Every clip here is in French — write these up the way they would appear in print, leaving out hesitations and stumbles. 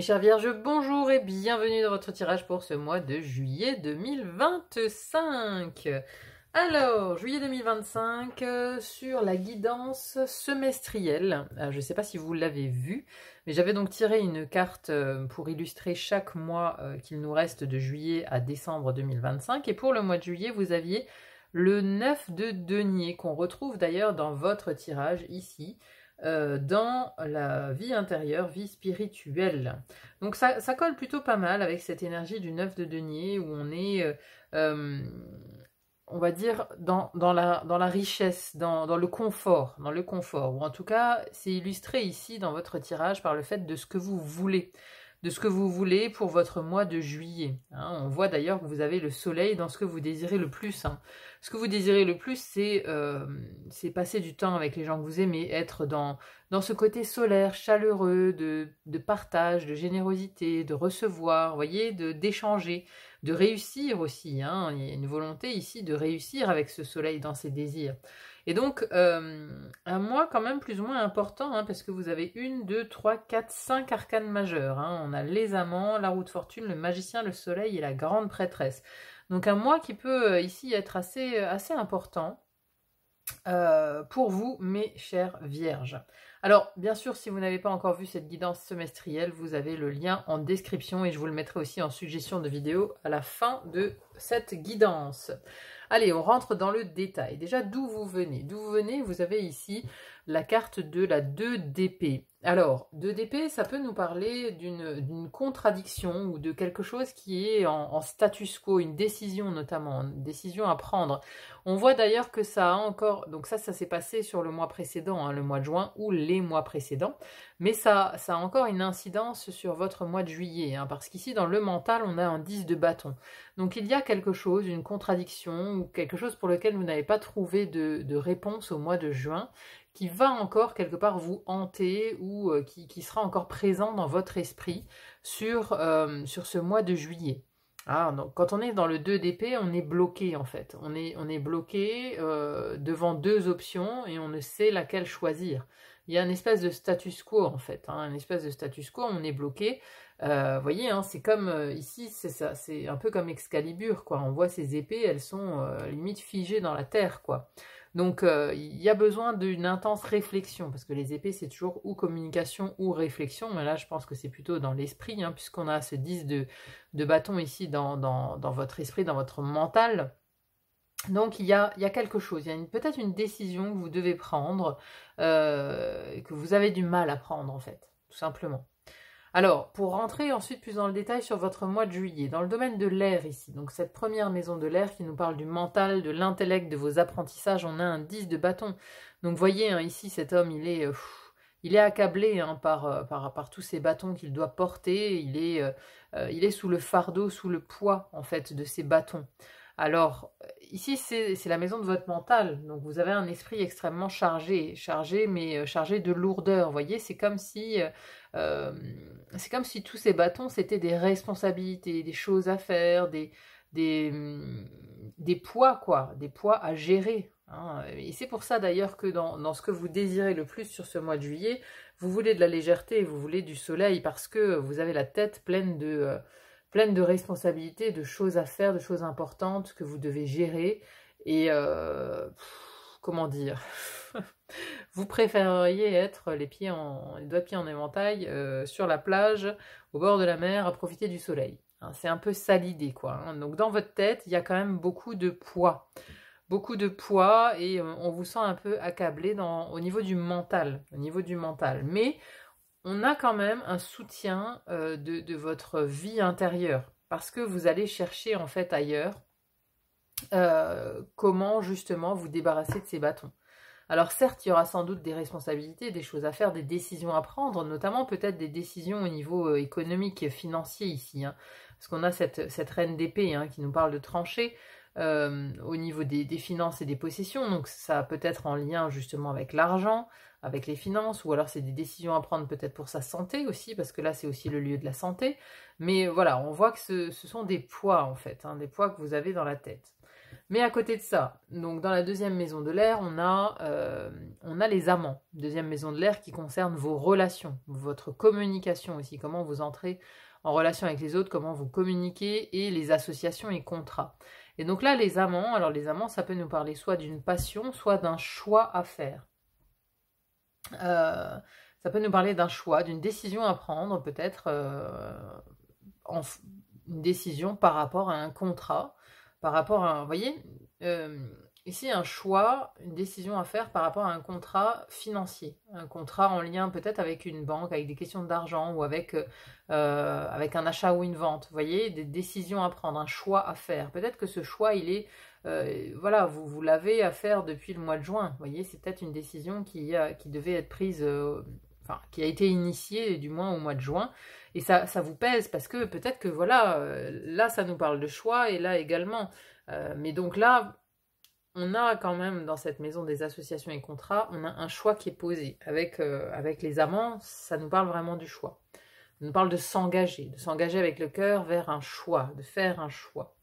chers vierges, bonjour et bienvenue dans votre tirage pour ce mois de juillet 2025. Alors, juillet 2025, sur la guidance semestrielle. Je ne sais pas si vous l'avez vu, mais j'avais donc tiré une carte pour illustrer chaque mois qu'il nous reste de juillet à décembre 2025. Et pour le mois de juillet, vous aviez le 9 de denier, qu'on retrouve d'ailleurs dans votre tirage ici. Dans la vie intérieure, vie spirituelle. Donc ça colle plutôt pas mal avec cette énergie du 9 de denier où on est, on va dire, dans la richesse, dans le confort, ou en tout cas, c'est illustré ici dans votre tirage par le fait de ce que vous voulez. De ce que vous voulez pour votre mois de juillet. On voit d'ailleurs que vous avez le soleil dans ce que vous désirez le plus. Ce que vous désirez le plus, c'est passer du temps avec les gens que vous aimez, être dans ce côté solaire, chaleureux, de partage, de générosité, de recevoir, vous voyez, d'échanger, de réussir aussi. Il y a une volonté ici de réussir avec ce soleil dans ses désirs. Et donc, un mois quand même plus ou moins important, parce que vous avez 1, 2, 3, 4, 5 arcanes majeures. On a les amants, la roue de fortune, le magicien, le soleil et la grande prêtresse. Donc un mois qui peut ici être assez important pour vous, mes chères vierges. Alors, bien sûr, si vous n'avez pas encore vu cette guidance semestrielle, vous avez le lien en description et je vous le mettrai aussi en suggestion de vidéo à la fin de cette guidance. Allez, on rentre dans le détail. Déjà, d'où vous venez? D'où vous venez, vous avez ici la carte de la 2 d'épée. Alors, 2 d'épée, ça peut nous parler d'une contradiction ou de quelque chose qui est en status quo, une décision notamment, une décision à prendre. On voit d'ailleurs que ça a encore... Donc ça s'est passé sur le mois précédent, le mois de juin, ou les mois précédents. Mais ça a encore une incidence sur votre mois de juillet, parce qu'ici, dans le mental, on a un 10 de bâton. Donc il y a quelque chose, une contradiction, ou quelque chose pour lequel vous n'avez pas trouvé de réponse au mois de juin, qui va encore quelque part vous hanter, ou qui sera encore présent dans votre esprit sur ce mois de juillet. Donc, quand on est dans le 2 d'épée, on est bloqué en fait. On est bloqué devant 2 options et on ne sait laquelle choisir. Il y a une espèce de status quo en fait, une espèce de status quo, on est bloqué. Vous voyez, c'est comme ici, c'est un peu comme Excalibur, quoi. On voit ces épées, elles sont limite figées dans la terre, quoi. Donc il y a besoin d'une intense réflexion, parce que les épées c'est toujours ou communication ou réflexion, mais là je pense que c'est plutôt dans l'esprit, puisqu'on a ce 10 de bâton ici dans votre esprit, dans votre mental. Donc il y a quelque chose, il y a peut-être une décision que vous devez prendre, que vous avez du mal à prendre en fait, tout simplement. Alors, pour rentrer ensuite plus dans le détail sur votre mois de juillet, dans le domaine de l'air ici, donc cette première maison de l'air qui nous parle du mental, de l'intellect, de vos apprentissages, on a un 10 de bâton. Donc vous voyez, ici cet homme, il est accablé par tous ces bâtons qu'il doit porter, il est sous le fardeau, sous le poids en fait de ces bâtons. Alors, ici, c'est la maison de votre mental, donc vous avez un esprit extrêmement chargé, mais chargé de lourdeur, vous voyez, c'est comme si tous ces bâtons, c'était des responsabilités, des choses à faire, des poids, quoi, des poids à gérer. Et c'est pour ça d'ailleurs que dans ce que vous désirez le plus sur ce mois de juillet, vous voulez de la légèreté, vous voulez du soleil, parce que vous avez la tête pleine de responsabilités, de choses à faire, de choses importantes que vous devez gérer. Et comment dire, vous préféreriez être les doigts de pied en éventail sur la plage, au bord de la mer, à profiter du soleil. C'est un peu ça l'idée, quoi. Donc dans votre tête, il y a quand même beaucoup de poids. Beaucoup de poids, et on vous sent un peu accablé au niveau du mental. Mais on a quand même un soutien de votre vie intérieure, parce que vous allez chercher en fait ailleurs comment justement vous débarrasser de ces bâtons. Alors certes, il y aura sans doute des responsabilités, des choses à faire, des décisions à prendre, notamment peut-être des décisions au niveau économique et financier ici, parce qu'on a cette reine d'épée qui nous parle de trancher au niveau des finances et des possessions, donc ça peut être en lien justement avec l'argent, avec les finances, ou alors c'est des décisions à prendre peut-être pour sa santé aussi, parce que là c'est aussi le lieu de la santé, mais voilà, on voit que ce sont des poids en fait, des poids que vous avez dans la tête. Mais à côté de ça, donc dans la deuxième maison de l'air, on a les amants. Deuxième maison de l'air qui concerne vos relations, votre communication aussi, comment vous entrez en relation avec les autres, comment vous communiquez, et les associations et contrats. Et donc là, les amants, alors les amants, ça peut nous parler soit d'une passion, soit d'un choix à faire. Ça peut nous parler d'un choix, d'une décision à prendre, peut-être une décision par rapport à un contrat, par rapport à, vous voyez, ici un choix, une décision à faire par rapport à un contrat financier, un contrat en lien peut-être avec une banque, avec des questions d'argent ou avec un achat ou une vente, vous voyez, des décisions à prendre, un choix à faire. Peut-être que ce choix, il est, voilà, vous l'avez à faire depuis le mois de juin, vous voyez, c'est peut-être une décision qui devait être prise, enfin, qui a été initiée du moins au mois de juin, et ça vous pèse parce que peut-être que voilà, là ça nous parle de choix et là également. Mais donc là, on a quand même dans cette maison des associations et contrats, on a un choix qui est posé. Avec les amants, ça nous parle vraiment du choix. Ça nous parle de s'engager avec le cœur vers un choix, de faire un choix.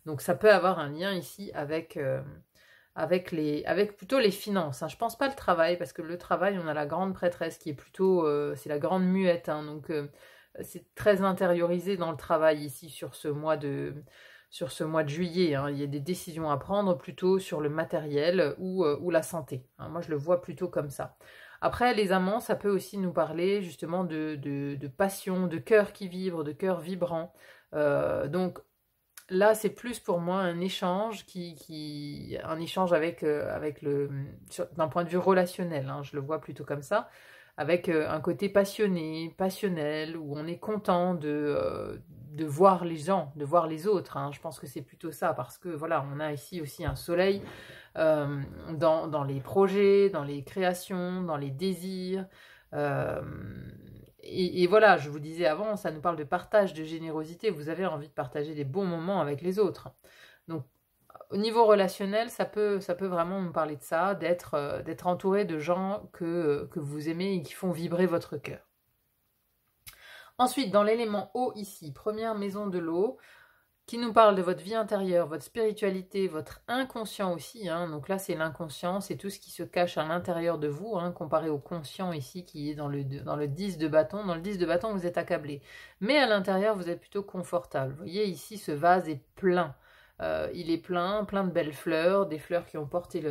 Donc ça peut avoir un lien ici avec plutôt les finances. Hein. Je pense pas le travail, parce que le travail, on a la grande prêtresse qui est plutôt, c'est la grande muette. Hein, donc c'est très intériorisé dans le travail ici sur ce mois de juillet. Hein. Il y a des décisions à prendre plutôt sur le matériel ou la santé. Hein. Moi, je le vois plutôt comme ça. Après, les amants, ça peut aussi nous parler justement de passion, de cœur qui vibre, de cœur vibrant. Donc là, c'est plus pour moi un échange un échange d'un point de vue relationnel. Hein. Je le vois plutôt comme ça, avec un côté passionné, passionnel, où on est content de voir les gens, de voir les autres. Hein. Je pense que c'est plutôt ça, parce que voilà, on a ici aussi un soleil dans les projets, dans les créations, dans les désirs. Et voilà, je vous disais avant, ça nous parle de partage, de générosité. Vous avez envie de partager des bons moments avec les autres. Donc, au niveau relationnel, ça peut vraiment nous parler de ça, d'être entouré de gens que vous aimez et qui font vibrer votre cœur. Ensuite, dans l'élément eau ici, première maison de l'eau, qui nous parle de votre vie intérieure, votre spiritualité, votre inconscient aussi. Hein. Donc là, c'est l'inconscient, c'est tout ce qui se cache à l'intérieur de vous, hein, comparé au conscient ici, qui est dans le 10 de bâton. Dans le 10 de bâton, vous êtes accablé. Mais à l'intérieur, vous êtes plutôt confortable. Vous voyez, ici, ce vase est plein. Il est plein de belles fleurs, des fleurs qui ont porté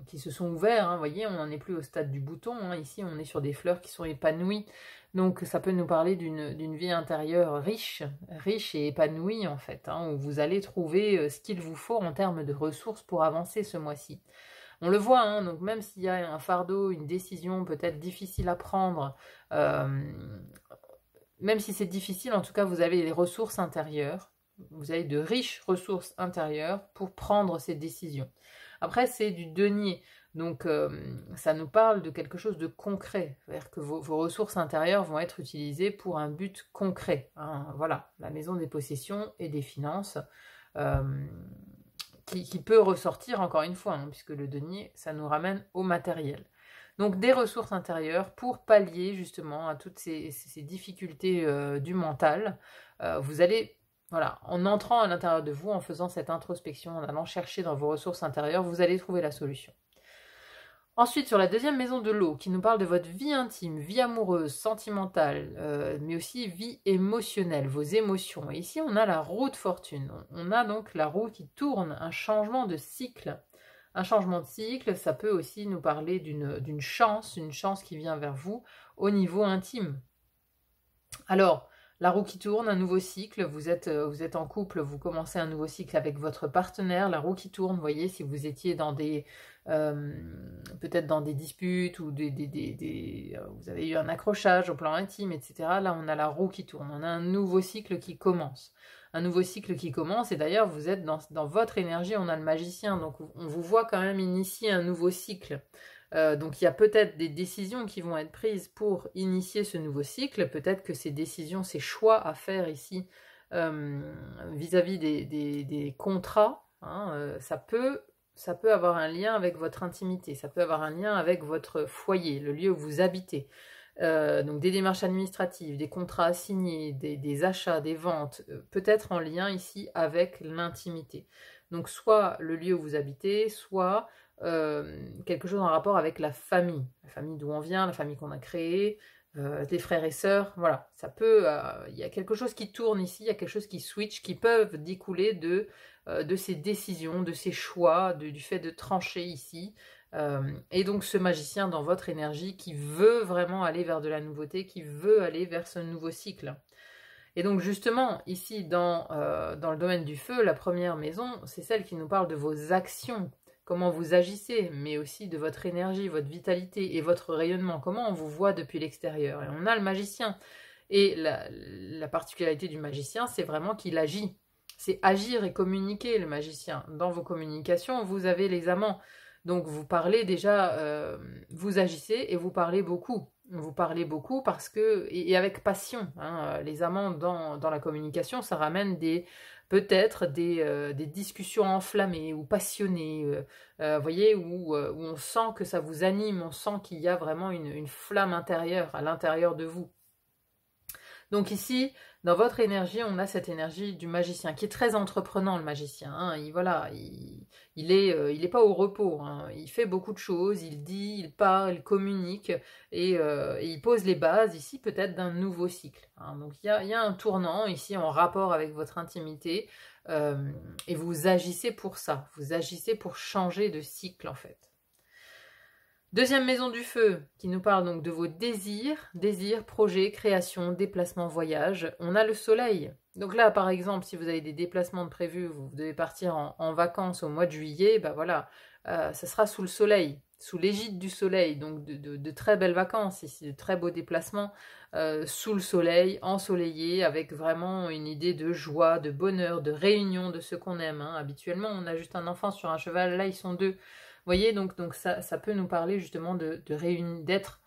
qui se sont ouverts. Hein. Vous voyez, on n'en est plus au stade du bouton. Hein. Ici, on est sur des fleurs qui sont épanouies. Donc ça peut nous parler d'une vie intérieure riche et épanouie en fait, hein, où vous allez trouver ce qu'il vous faut en termes de ressources pour avancer ce mois-ci. On le voit, hein, donc même s'il y a un fardeau, une décision peut-être difficile à prendre, même si c'est difficile, en tout cas vous avez les ressources intérieures, vous avez de riches ressources intérieures pour prendre ces décisions. Après c'est du denier. Donc, ça nous parle de quelque chose de concret, c'est-à-dire que vos ressources intérieures vont être utilisées pour un but concret. Hein. Voilà, la maison des possessions et des finances, qui peut ressortir encore une fois, hein, puisque le denier, ça nous ramène au matériel. Donc, des ressources intérieures pour pallier justement à toutes ces difficultés du mental. Vous allez... Voilà, en entrant à l'intérieur de vous, en faisant cette introspection, en allant chercher dans vos ressources intérieures, vous allez trouver la solution. Ensuite, sur la deuxième maison de l'eau, qui nous parle de votre vie intime, vie amoureuse, sentimentale, mais aussi vie émotionnelle, vos émotions. Et ici, on a la roue de fortune. On a donc la roue qui tourne, un changement de cycle. Un changement de cycle, ça peut aussi nous parler d'une chance, une chance qui vient vers vous au niveau intime. Alors, la roue qui tourne, un nouveau cycle, vous êtes en couple, vous commencez un nouveau cycle avec votre partenaire, la roue qui tourne, vous voyez, si vous étiez dans peut-être dans des disputes ou vous avez eu un accrochage au plan intime, etc. Là, on a la roue qui tourne, on a un nouveau cycle qui commence. Un nouveau cycle qui commence, et d'ailleurs, vous êtes dans votre énergie, on a le magicien, donc on vous voit quand même initier un nouveau cycle. Donc il y a peut-être des décisions qui vont être prises pour initier ce nouveau cycle, peut-être que ces décisions, ces choix à faire ici vis-à-vis des contrats, hein, ça peut avoir un lien avec votre intimité, ça peut avoir un lien avec votre foyer, le lieu où vous habitez. Donc des démarches administratives, des contrats à signer, des achats, des ventes, peut-être en lien ici avec l'intimité. Donc soit le lieu où vous habitez, soit quelque chose en rapport avec la famille d'où on vient, la famille qu'on a créée, des frères et sœurs, voilà, ça peut, il y a quelque chose qui tourne ici, il y a quelque chose qui switch, qui peuvent découler de ces décisions, de ces choix, du fait de trancher ici, et donc ce magicien dans votre énergie qui veut vraiment aller vers de la nouveauté, qui veut aller vers ce nouveau cycle. Et donc justement, ici dans le domaine du feu, la première maison, c'est celle qui nous parle de vos actions, comment vous agissez, mais aussi de votre énergie, votre vitalité et votre rayonnement, comment on vous voit depuis l'extérieur. Et on a le magicien. Et la particularité du magicien, c'est vraiment qu'il agit. C'est agir et communiquer, le magicien. Dans vos communications, vous avez les amants. Donc vous parlez déjà, vous agissez et vous parlez beaucoup. Vous parlez beaucoup parce que, et avec passion, hein, les amants dans la communication, ça ramène peut-être des discussions enflammées ou passionnées, voyez, où on sent que ça vous anime, on sent qu'il y a vraiment une flamme intérieure à l'intérieur de vous. Donc ici, dans votre énergie, on a cette énergie du magicien, qui est très entreprenant, le magicien. Hein. Il est pas au repos. Hein. Il fait beaucoup de choses, il dit, il parle, il communique, et il pose les bases, ici, peut-être d'un nouveau cycle. Hein. Donc il y a un tournant, ici, en rapport avec votre intimité, et vous agissez pour ça. Vous agissez pour changer de cycle, en fait. Deuxième maison du feu, qui nous parle donc de vos désirs, projets, créations, déplacements, voyages. On a le soleil. Donc là, par exemple, si vous avez des déplacements de prévus, vous devez partir en vacances au mois de juillet, ben voilà, ça sera sous le soleil, sous l'égide du soleil. Donc de très belles vacances ici, de très beaux déplacements sous le soleil, ensoleillé, avec vraiment une idée de joie, de bonheur, de réunion de ce qu'on aime. Hein. Habituellement, on a juste un enfant sur un cheval, là ils sont deux. Vous voyez, donc ça peut nous parler justement d'être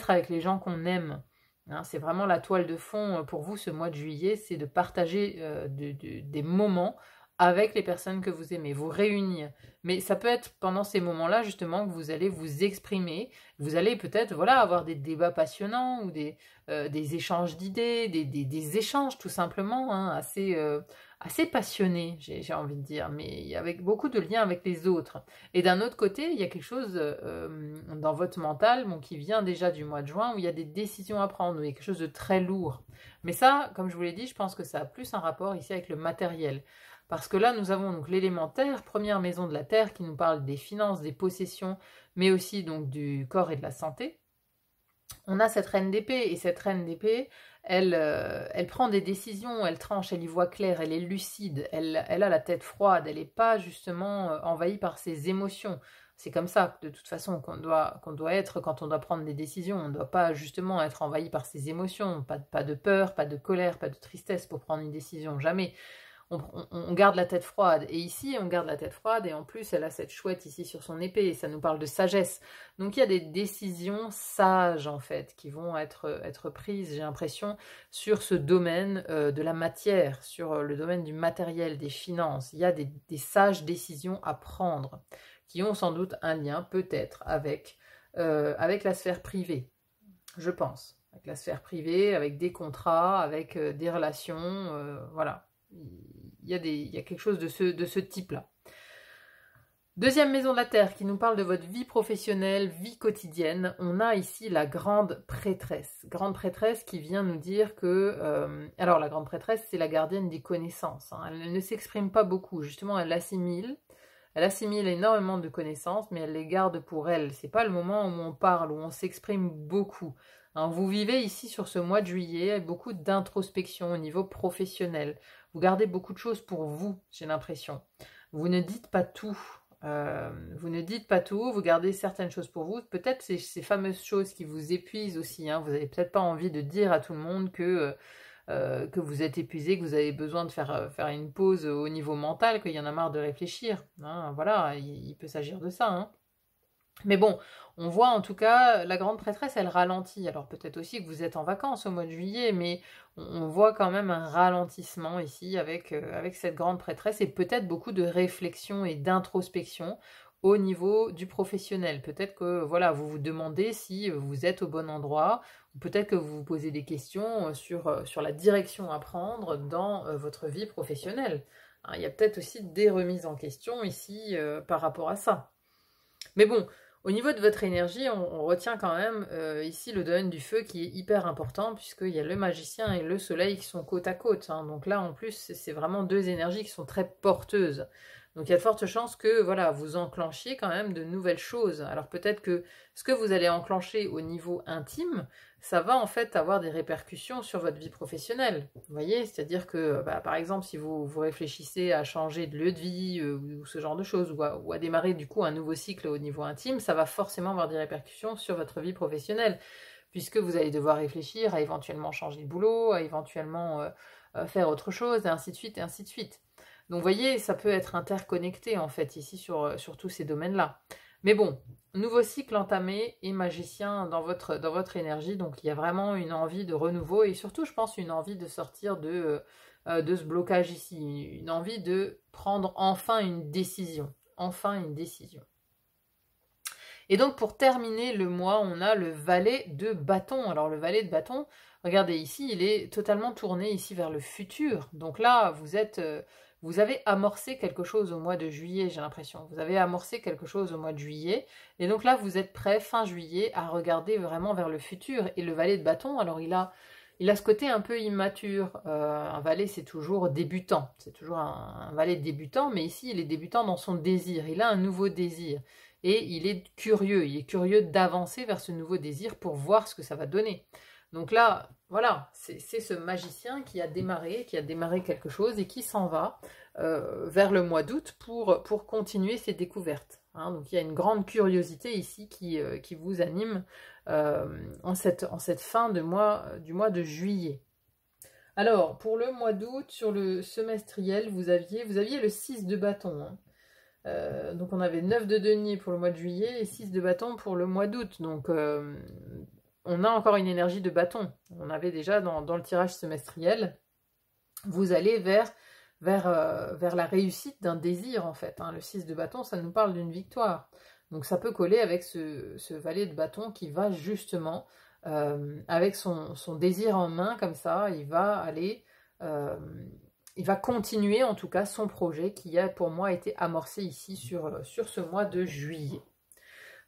avec les gens qu'on aime. Hein, c'est vraiment la toile de fond pour vous ce mois de juillet, c'est de partager des moments avec les personnes que vous aimez, vous réunir. Mais ça peut être pendant ces moments-là justement que vous allez vous exprimer. Vous allez peut-être voilà, avoir des débats passionnants ou des échanges d'idées, des échanges tout simplement hein, assez passionnés, j'ai envie de dire, mais avec beaucoup de liens avec les autres. Et d'un autre côté, il y a quelque chose dans votre mental qui vient déjà du mois de juin où il y a des décisions à prendre, où il y a quelque chose de très lourd. Mais ça, comme je vous l'ai dit, je pense que ça a plus un rapport ici avec le matériel. Parce que là, nous avons donc l'élémentaire, première maison de la Terre, qui nous parle des finances, des possessions, mais aussi donc du corps et de la santé. On a cette reine d'épée, et cette reine d'épée, elle prend des décisions, elle tranche, elle y voit clair, elle est lucide, elle a la tête froide, elle n'est pas justement envahie par ses émotions. C'est comme ça, de toute façon, qu'on doit être quand on doit prendre des décisions. On ne doit pas justement être envahi par ses émotions, pas de peur, pas de colère, pas de tristesse pour prendre une décision, jamais. On garde la tête froide. Et ici, on garde la tête froide. Et en plus, elle a cette chouette ici sur son épée. Et ça nous parle de sagesse. Donc, il y a des décisions sages, en fait, qui vont être prises, j'ai l'impression, sur ce domaine de la matière, sur le domaine du matériel, des finances. Il y a des sages décisions à prendre, qui ont sans doute un lien, peut-être, avec la sphère privée, je pense. Avec la sphère privée, avec des contrats, avec des relations, voilà. Il y a quelque chose de ce type-là. Deuxième maison de la Terre qui nous parle de votre vie professionnelle, vie quotidienne. On a ici la grande prêtresse. Grande prêtresse qui vient nous dire que... alors la grande prêtresse, c'est la gardienne des connaissances. Hein. Elle ne s'exprime pas beaucoup. Justement, elle assimile énormément de connaissances, mais elle les garde pour elle. C'est pas le moment où on parle, où on s'exprime beaucoup. Hein, vous vivez ici sur ce mois de juillet avec beaucoup d'introspection au niveau professionnel. Vous gardez beaucoup de choses pour vous, j'ai l'impression. Vous ne dites pas tout. Vous gardez certaines choses pour vous. Peut-être ces fameuses choses qui vous épuisent aussi. Hein. Vous n'avez peut-être pas envie de dire à tout le monde que vous êtes épuisé, que vous avez besoin de faire une pause au niveau mental, qu'il y en a marre de réfléchir. Hein. Voilà, il peut s'agir de ça. Hein. Mais bon, on voit en tout cas, la grande prêtresse, elle ralentit. Alors peut-être aussi que vous êtes en vacances au mois de juillet, mais on voit quand même un ralentissement ici avec cette grande prêtresse et peut-être beaucoup de réflexion et d'introspection au niveau du professionnel. Peut-être que voilà, vous vous demandez si vous êtes au bon endroit, ou peut-être que vous vous posez des questions sur la direction à prendre dans votre vie professionnelle. hein. Il y a peut-être aussi des remises en question ici par rapport à ça. Mais bon, au niveau de votre énergie, on retient quand même ici le domaine du feu qui est hyper important, puisqu'il y a le magicien et le soleil qui sont côte à côte, hein. Donc là, en plus, c'est vraiment deux énergies qui sont très porteuses. Donc il y a de fortes chances que voilà, vous enclenchiez quand même de nouvelles choses. Alors peut-être que ce que vous allez enclencher au niveau intime, ça va en fait avoir des répercussions sur votre vie professionnelle. Vous voyez, c'est-à-dire que bah, par exemple, si vous réfléchissez à changer de lieu de vie ou ce genre de choses, ou à démarrer du coup un nouveau cycle au niveau intime, ça va forcément avoir des répercussions sur votre vie professionnelle, puisque vous allez devoir réfléchir à éventuellement changer de boulot, à éventuellement faire autre chose, et ainsi de suite, et ainsi de suite. Donc vous voyez, ça peut être interconnecté en fait ici sur tous ces domaines-là. Mais bon, nouveau cycle entamé et magicien dans votre énergie, donc il y a vraiment une envie de renouveau et surtout je pense une envie de sortir de ce blocage ici, une envie de prendre enfin une décision. Enfin une décision. Et donc pour terminer le mois, on a le valet de bâton. Alors le valet de bâton, regardez ici, il est totalement tourné ici vers le futur. Donc là, vous avez amorcé quelque chose au mois de juillet, j'ai l'impression. Vous avez amorcé quelque chose au mois de juillet. Et donc là, vous êtes prêt, fin juillet, à regarder vraiment vers le futur. Et le valet de bâton, alors il a ce côté un peu immature. Un valet, c'est toujours débutant. C'est toujours un valet débutant, mais ici, il est débutant dans son désir. Il a un nouveau désir. Et il est curieux d'avancer vers ce nouveau désir pour voir ce que ça va donner. Donc là, voilà, c'est ce magicien qui a démarré quelque chose et qui s'en va vers le mois d'août pour continuer ses découvertes. Hein. Donc il y a une grande curiosité ici qui vous anime en cette fin du mois de juillet. Alors, pour le mois d'août, sur le semestriel, vous aviez le 6 de bâton, hein. Donc on avait 9 de denier pour le mois de juillet et 6 de bâton pour le mois d'août. Donc on a encore une énergie de bâton. On avait déjà dans le tirage semestriel. Vous allez vers la réussite d'un désir en fait. Hein. Le 6 de bâton, ça nous parle d'une victoire. Donc ça peut coller avec ce valet de bâton qui va justement, avec son désir en main comme ça, il va aller... il va continuer en tout cas son projet qui a pour moi été amorcé ici sur ce mois de juillet.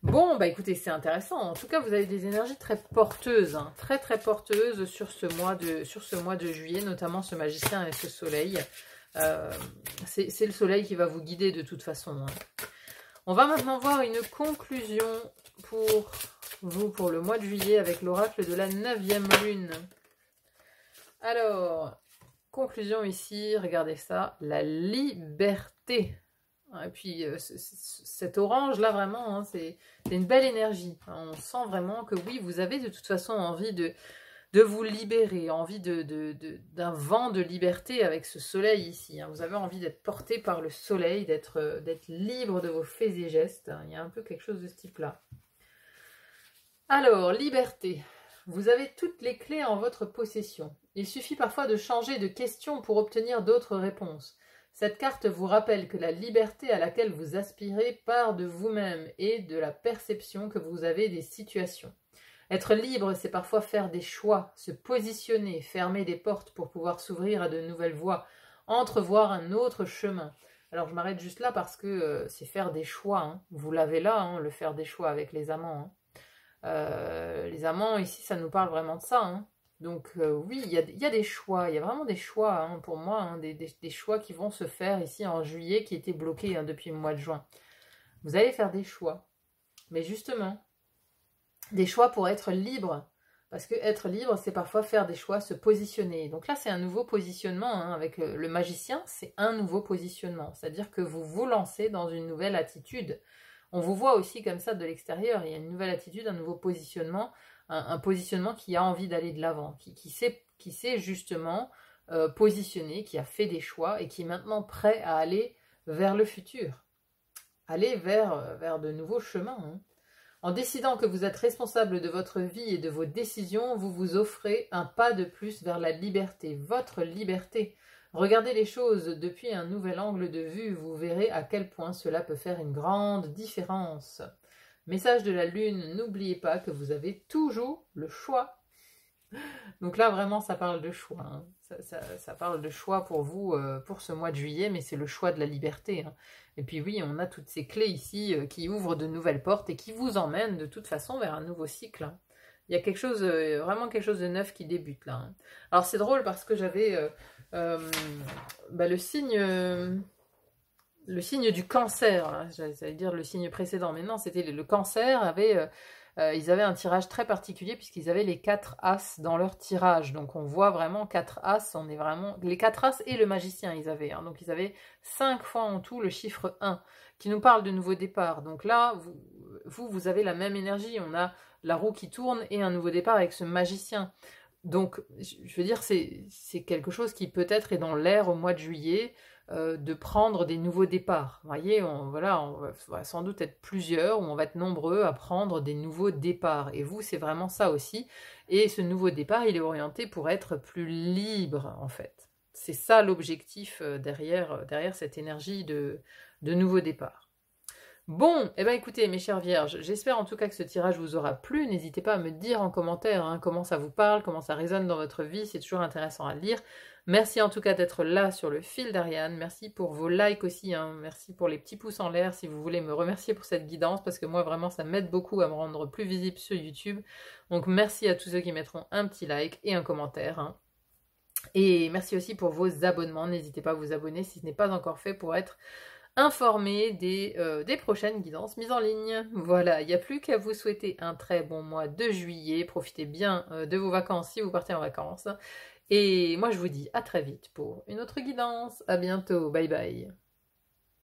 Bon, bah écoutez, c'est intéressant. En tout cas, vous avez des énergies très porteuses, hein, très très porteuses sur ce mois de juillet, notamment ce magicien et ce soleil. C'est le soleil qui va vous guider de toute façon. Hein. On va maintenant voir une conclusion pour vous pour le mois de juillet avec l'oracle de la 9e lune. Alors... conclusion ici, regardez ça, la liberté. Et puis cet orange là vraiment, hein, c'est une belle énergie. On sent vraiment que oui, vous avez de toute façon envie de vous libérer, envie d'un vent de liberté avec ce soleil ici. Hein. Vous avez envie d'être porté par le soleil, d'être libre de vos faits et gestes. Il y a un peu quelque chose de ce type-là. Alors, liberté. Vous avez toutes les clés en votre possession. Il suffit parfois de changer de question pour obtenir d'autres réponses. Cette carte vous rappelle que la liberté à laquelle vous aspirez part de vous-même et de la perception que vous avez des situations. Être libre, c'est parfois faire des choix, se positionner, fermer des portes pour pouvoir s'ouvrir à de nouvelles voies, entrevoir un autre chemin. Alors je m'arrête juste là parce que c'est faire des choix. Hein. Vous l'avez là, hein, le faire des choix avec les amants. Hein. Les amants, ici, ça nous parle vraiment de ça. Hein. Donc oui, il y a des choix, il y a vraiment des choix hein, pour moi, hein, des choix qui vont se faire ici en juillet qui étaient bloqués hein, depuis le mois de juin. Vous allez faire des choix, mais justement, des choix pour être libre, parce que être libre, c'est parfois faire des choix, se positionner. Donc là, c'est un nouveau positionnement, hein, avec le magicien, c'est un nouveau positionnement, c'est-à-dire que vous vous lancez dans une nouvelle attitude. On vous voit aussi comme ça de l'extérieur, il y a une nouvelle attitude, un nouveau positionnement, un positionnement qui a envie d'aller de l'avant, qui sait justement positionner, qui a fait des choix et qui est maintenant prêt à aller vers le futur, aller vers de nouveaux chemins. Hein. En décidant que vous êtes responsable de votre vie et de vos décisions, vous vous offrez un pas de plus vers la liberté, votre liberté. Regardez les choses depuis un nouvel angle de vue, vous verrez à quel point cela peut faire une grande différence. Message de la lune, n'oubliez pas que vous avez toujours le choix. Donc là, vraiment, ça parle de choix, hein. Ça parle de choix pour vous, pour ce mois de juillet, mais c'est le choix de la liberté, hein. Et puis oui, on a toutes ces clés ici qui ouvrent de nouvelles portes et qui vous emmènent de toute façon vers un nouveau cycle, hein. Il y a quelque chose, vraiment quelque chose de neuf qui débute là, hein. Alors c'est drôle parce que j'avais euh, bah, le signe du cancer, hein. J'allais dire le signe précédent, mais non, c'était le cancer ils avaient un tirage très particulier puisqu'ils avaient les 4 as dans leur tirage. Donc on voit vraiment 4 as, on est vraiment... Les 4 as et le magicien ils avaient, hein. Donc ils avaient 5 fois en tout le chiffre 1 qui nous parle de nouveau départ. Donc là, vous avez la même énergie, on a la roue qui tourne et un nouveau départ avec ce magicien. Donc, je veux dire, c'est quelque chose qui peut-être est dans l'air au mois de juillet, de prendre des nouveaux départs. Vous voyez, voilà, on va sans doute être plusieurs, ou on va être nombreux à prendre des nouveaux départs. Et vous, c'est vraiment ça aussi. Et ce nouveau départ, il est orienté pour être plus libre, en fait. C'est ça l'objectif derrière cette énergie de nouveau départ. Bon, eh ben écoutez mes chères vierges, j'espère en tout cas que ce tirage vous aura plu. N'hésitez pas à me dire en commentaire hein, comment ça vous parle, comment ça résonne dans votre vie, c'est toujours intéressant à lire. Merci en tout cas d'être là sur le fil d'Ariane, merci pour vos likes aussi, hein. Merci pour les petits pouces en l'air si vous voulez me remercier pour cette guidance, parce que moi vraiment ça m'aide beaucoup à me rendre plus visible sur YouTube. Donc merci à tous ceux qui mettront un petit like et un commentaire, hein. Et merci aussi pour vos abonnements, n'hésitez pas à vous abonner si ce n'est pas encore fait pour être informé des prochaines guidances mises en ligne. Voilà, il n'y a plus qu'à vous souhaiter un très bon mois de juillet. Profitez bien de vos vacances si vous partez en vacances. Et moi, je vous dis à très vite pour une autre guidance. À bientôt. Bye bye.